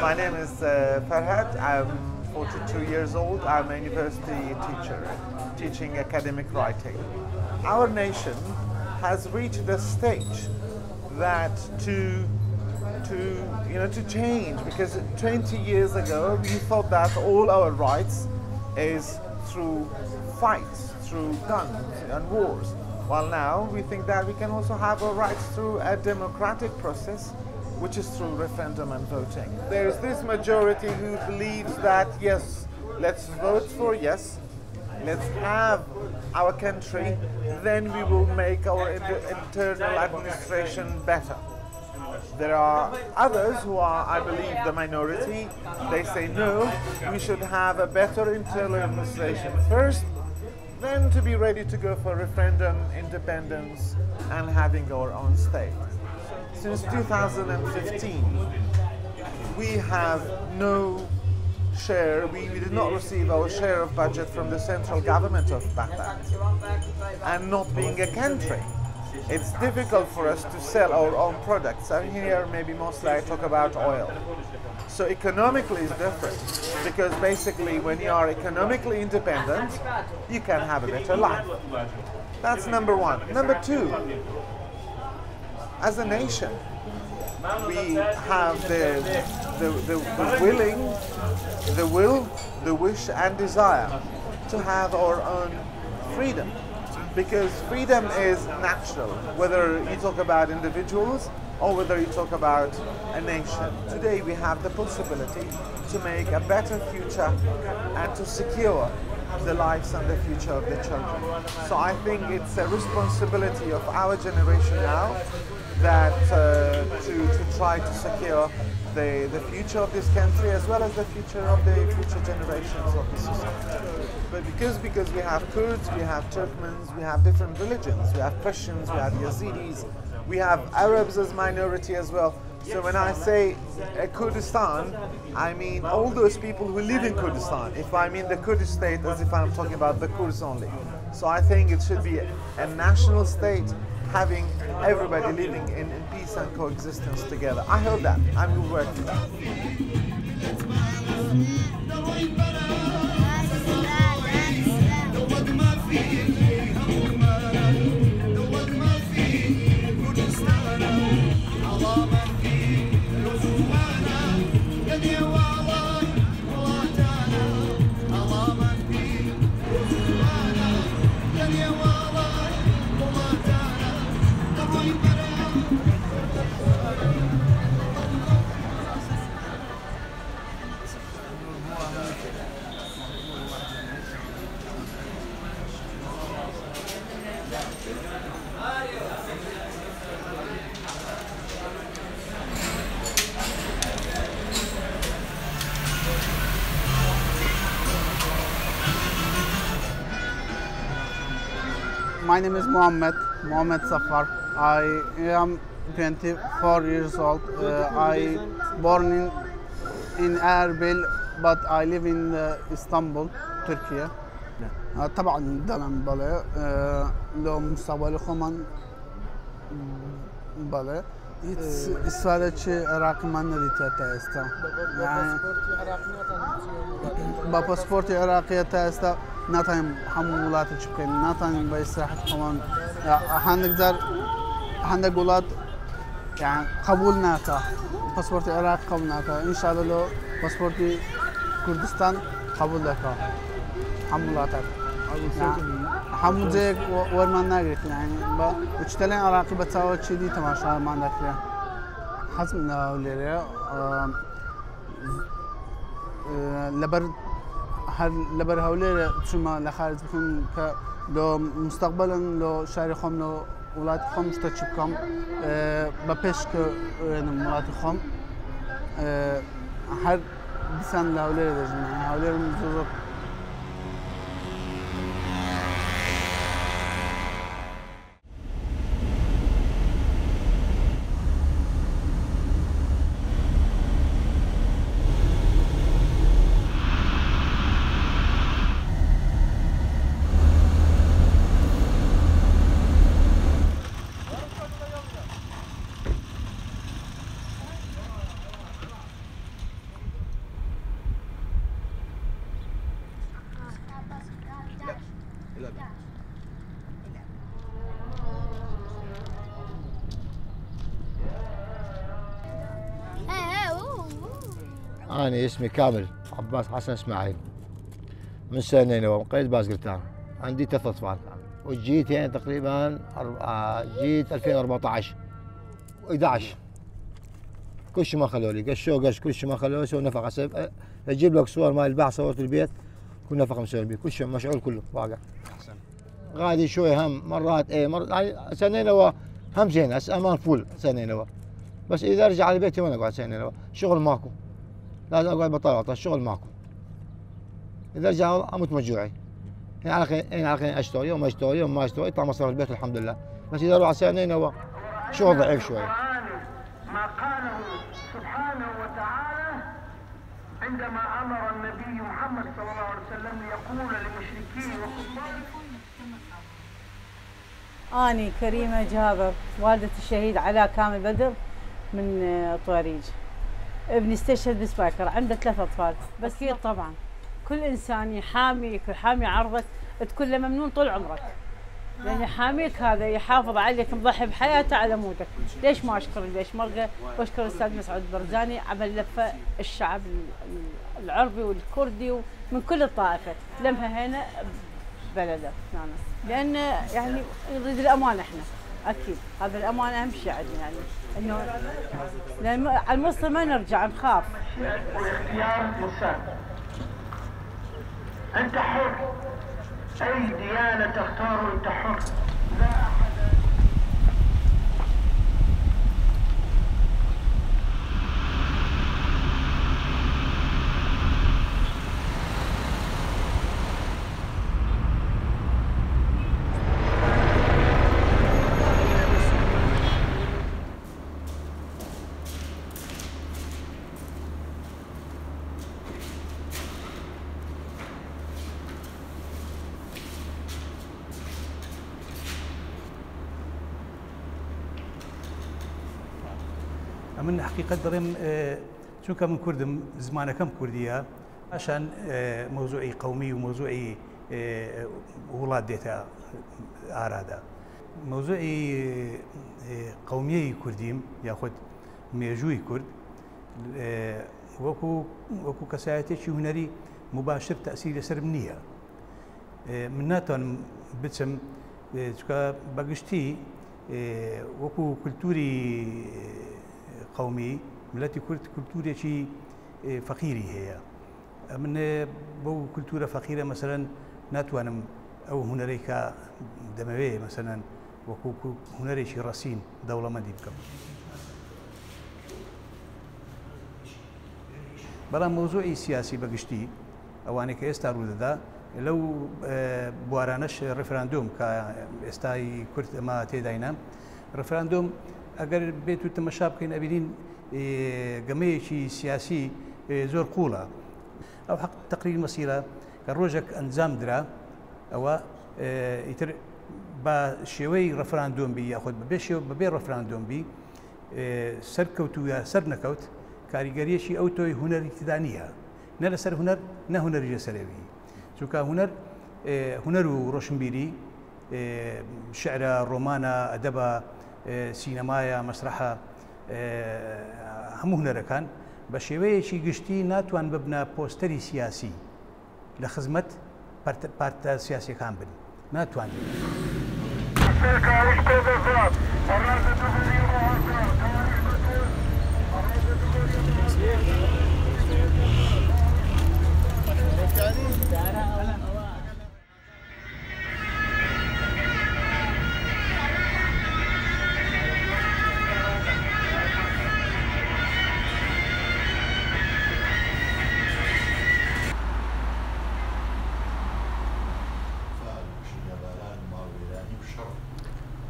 My name is Farhad. I'm 42 years old. I'm a university teacher, teaching academic writing. Our nation has reached a stage that to change, because 20 years ago we thought that all our rights is through fights, through guns and wars. While now we think that we can also have our rights through a democratic process, which is through referendum and voting. There's this majority who believes that yes, let's vote for yes, let's have our country, then we will make our internal administration better. There are others who are, I believe, the minority. They say no, we should have a better internal administration first, then to be ready to go for referendum, independence, and having our own state. Since 2015, we have no share, we did not receive our share of budget from the central government of Baghdad. And not being a country, it's difficult for us to sell our own products. And here maybe mostly I talk about oil. So economically it's different, because basically when you are economically independent, you can have a better life. That's number one. Number two, as a nation, we have the will, the wish and desire to have our own freedom. Because freedom is natural, whether you talk about individuals or whether you talk about a nation. Today we have the possibility to make a better future and to secure the lives and the future of the children. So I think it's a responsibility of our generation now that to try to secure the future of this country as well as the future of the future generations of the society. But because we have Kurds, we have Turkmens, we have different religions, we have Christians, we have Yazidis, we have Arabs as minority as well. So when I say Kurdistan, I mean all those people who live in Kurdistan. If I mean the Kurdish state, as if I'm talking about the Kurds only. So I think it should be a national state, having everybody living in peace and coexistence together. I hope that, and we'll work for that. My name is Mohammed Safar. I am 24 years old. I born in Erbil, but I live in Istanbul, Turkey. طبعا دلم بالي لو مستقبل خمان بالي استفاده عراقي من ندیت است يعني با پاسپورت عراقی است نتایم همون ولات چکن نتایم با استراحت خمان هندق ولات يعني قبول ناكا پاسپورت عراق قبول ناكا ان شاء الله لو پاسپورت کردستان قبول ناكا همون ولاتات همون زيك ورمان ناقريت يعني بتشتغلين عراقي بتساوي شدي تماشى ما عندك حزمنا وليريا لبر هوليريا شما لخارج بكون لو مستقبلا لو شهر خم لو ولاد خم مشتشبكم بپیش که ولاد خم هر دیسان لهوليريا دجنا هوليريا مزوج أنا اسمي كامل عباس حسن إسماعيل، من سنينوى من قرية بازقلتان. عندي 3 أطفال، وجيت يعني تقريبا جيت 2014 و11. كل شيء ما خلوا لي، قشوا قش، كل شيء ما خلوا لي. سووا نفقه حسب اجيب لك صور مال البحث صورت البيت، كل نفقه مسوي بيه، كل شيء مشغول كله واقع. غادي شوي هم مرات مرات سنينوى هم زين، هسه امان فول سنينوى. بس اذا ارجع على بيتي وين اقعد سنينوى؟ شغل ماكو، لازم اقعد بطاطا، الشغل ماكو. اذا ارجع اموت مجوعي. يعني على خير اشتغل، يوم اشتغل يوم ما اشتغل، يطلع مصاري البيت الحمد لله. بس اذا اروح على سنينوى شغل ضعيف شوي. ما قاله سبحانه وتعالى عندما امر النبي محمد صلى الله عليه وسلم ليقول للمشركين وكفار. أني كريمة جابر، والدة الشهيد علاء كامل بدر من طواريج. ابني استشهد بسبايكر، عنده 3 أطفال. بس أكيد طبعا كل إنسان يحاميك ويحامي عرضك تكون له ممنون طول عمرك، لأن يحاميك هذا يحافظ عليك، مضحي بحياته على مودك. ليش ما أشكر البيشمركة وأشكر الأستاذ مسعود البرزاني عمل لفة الشعب العربي والكردي ومن كل الطائفة لمها هنا بلده هنا، لأن يعني نريد الأمان احنا أكيد، هذا الأمان أهم شيء عندنا يعني، إنه لأن على الموصل ما نرجع نخاف. اختيار مساعد. أنت حر، أي ديانة تختار أنت حر. لا أحد. من حقيقة درم شو كم كرد زمان كم كردية عشان موضوعي قومي وموضوعي ولاد ديتا أرادا موضوعي قومي كرديم ياخد ميجوي كرد وكو كسايتي شو هنري مباشر تأثير سربنية من ناتون بتسم شكا بقشتي وكو كلتوري قومي ملتي كرد كلتورة شيء فقيري هي من بو كلتورة فقيرة مثلا ناتوانم أو هنريكا دموية مثلا وكو هنري شيء راسين دولة ما ديبكم بلا موضوعي سياسي بقشتي أواني كيستارو دا لو بوارانش ريفراندوم كاستاي كرد ما تيداينا ريفراندوم اگر بيتو تماشا بكين ابيلين قميشي سياسي زور قولا او حق تقرير مسيره كروجك انزام درا او يتر با شوي رفراندوم بي ياخذ بشيو ببي رفراندوم بي سركوتو يا سرنكوت كاريغري شي اوتو هنر ابتدانيه نلا سر هنر نه هنر جسري شوكا هنر هنر روشنبيري شعر رومانا ادبا سينمايا مسرحة همو هنركان بشوي شي قشتي ناتوان ببنا بوستري سياسي لخدمة بارت سياسي كامل ناتوان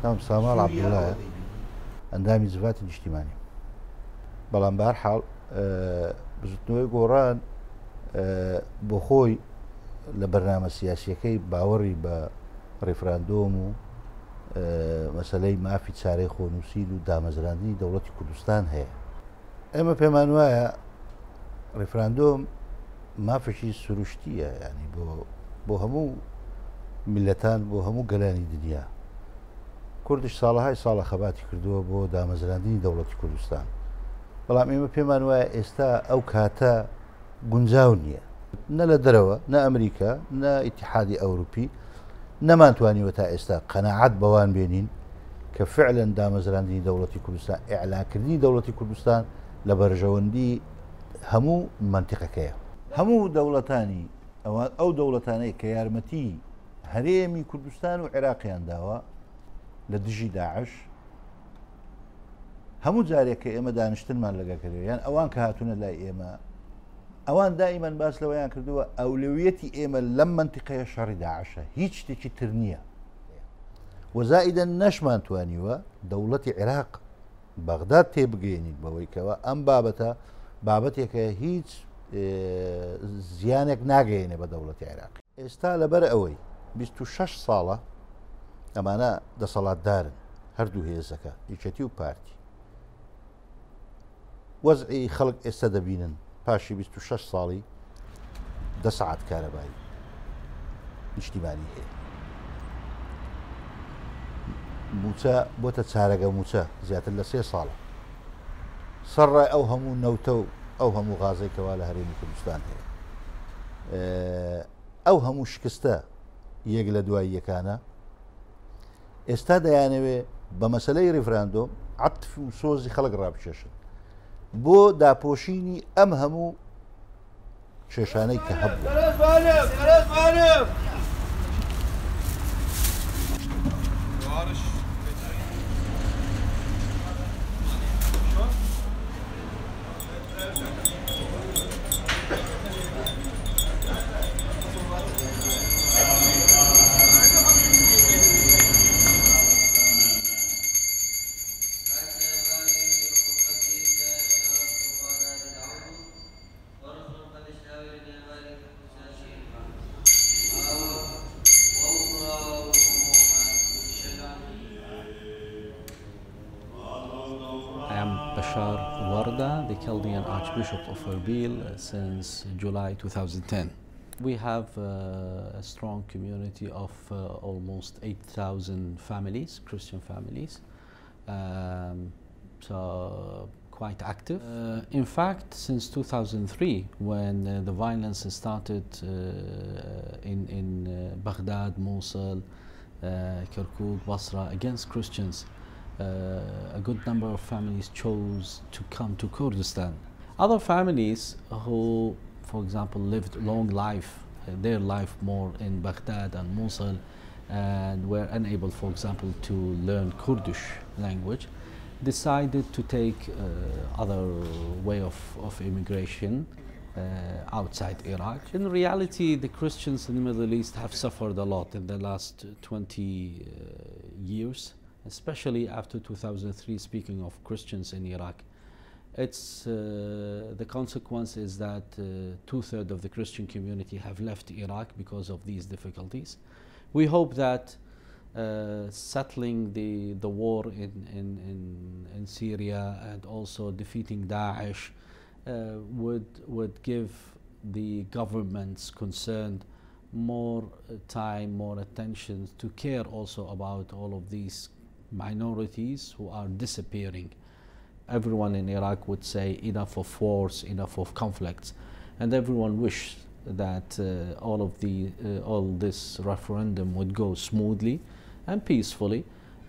نعم سامال عبد الله اندامي زفات الاجتماعي بلان بهرحال بزتنوي قوران بخوي لبرنامج سياسي كي باوري بريفراندوم مسألة ما في تاريخ ونسيد ودامزراندي دولة كردستان هي اما بمان وايا ريفراندوم ما في شيء سروشتية يعني بو همو ملتان بو همو قلاني دنيا كردش ساڵە های ساڵە خەباتی کردووە بۆ دامەزراندنی دەوڵەتی کوردستان بەڵام ئێمە پێمان وایە ئێستا ئەو کاتە گونجاو نییە نە لە دەرەوە نە ئەمریکا نە ئیتیحادی ئەوروپی نەمانتوانیوە تا ئێستا قەناعەت بەوان بێنین کە فعلەن دامەزراندنی دەوڵەتی کوردستان ئیعلانکردنی دەوڵەتی کوردستان لە بەرژەوەندی هەموو منتیقەکەیە هەموو دەوڵەتانی ئەو دەوڵەتانەی کە یارمەتی هەرێمی کوردستان و عێراقیان داوە لە دژی داعش هەموو جارێک کە ئێمە دانیشتنمان لەگە کردوە یان ئەوان کە هاتوونە لای ئێمە ئەوان دائیمەن باس لەوەیان کردووە ئەولویەتی ئێمە لەم منتیقەیە شەڕی داعشە هیچ شتێکی تر نییە وەزائیدەن نەشمان توانیوە دەوڵەتی عێراق بەغداد تێبگەێنین بەوەی کەوە ئەم بابەتە بابەتێکە هیچ زیانێک ناگەێنێ بە دەوڵەتی عێراقی ئێستا لەبەر ئەوەی 26 ساڵە ئەمانە دەسەڵاتدارن هەردوو هێزەکە یەکەتی و پارتی وەزعی خەڵک ئێستا دەبینن پاشی 26 ساڵی 10 ساعت کارەبایی نیشتیمانی هەیە موچە بۆتە چارەگە موچە زیاتر لە 3 ساڵە سەرڕای ئەو هەموو نەوتە و ئەو هەموو غازێکەوە لە هەرێمی کوردستان هەیە ئەو هەموو شکستە یەک لە دوای یەکانە ئێستا دەیانەوێ بە مەسەلەی ڕیفراندۆم عەتف و سۆزی خەڵک ڕابکێشن بۆ داپۆشینی ئەم هەموو کێشانەی کە هەبوو Bashar Warda, the Chaldean Archbishop of Erbil since July 2010. We have a strong community of almost 8,000 families, Christian families, so quite active. In fact, since 2003, when the violence started in Baghdad, Mosul, Kirkuk, Basra against Christians, a good number of families chose to come to Kurdistan. Other families who, for example, lived long life, their life more in Baghdad and Mosul, and were unable, for example, to learn Kurdish language, decided to take other way of immigration outside Iraq. In reality, the Christians in the Middle East have suffered a lot in the last 20 years. Especially after 2003, speaking of Christians in Iraq. It's, the consequence is that 2/3 of the Christian community have left Iraq because of these difficulties. We hope that settling the war in Syria and also defeating Daesh would give the governments concerned more time, more attention to care also about all of these minorities who are disappearing. Everyone in Iraq would say enough of wars, enough of conflicts, and everyone wished that all this referendum would go smoothly and peacefully.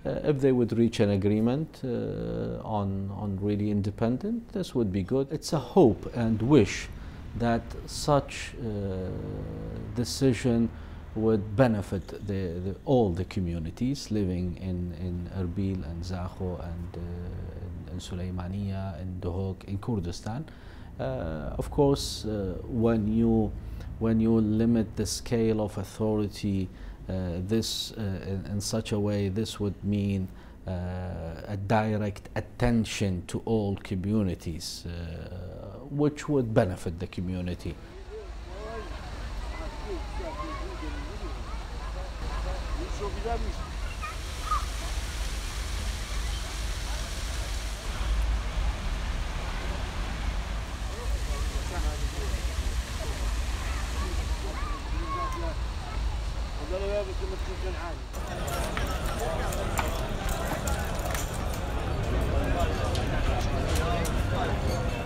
If they would reach an agreement on really independent, this would be good. It's a hope and wish that such decision would benefit all the communities living in Erbil and Zakho and in Suleymaniya and Duhok in Kurdistan. Of course, when you limit the scale of authority in such a way, this would mean a direct attention to all communities, which would benefit the community. الله.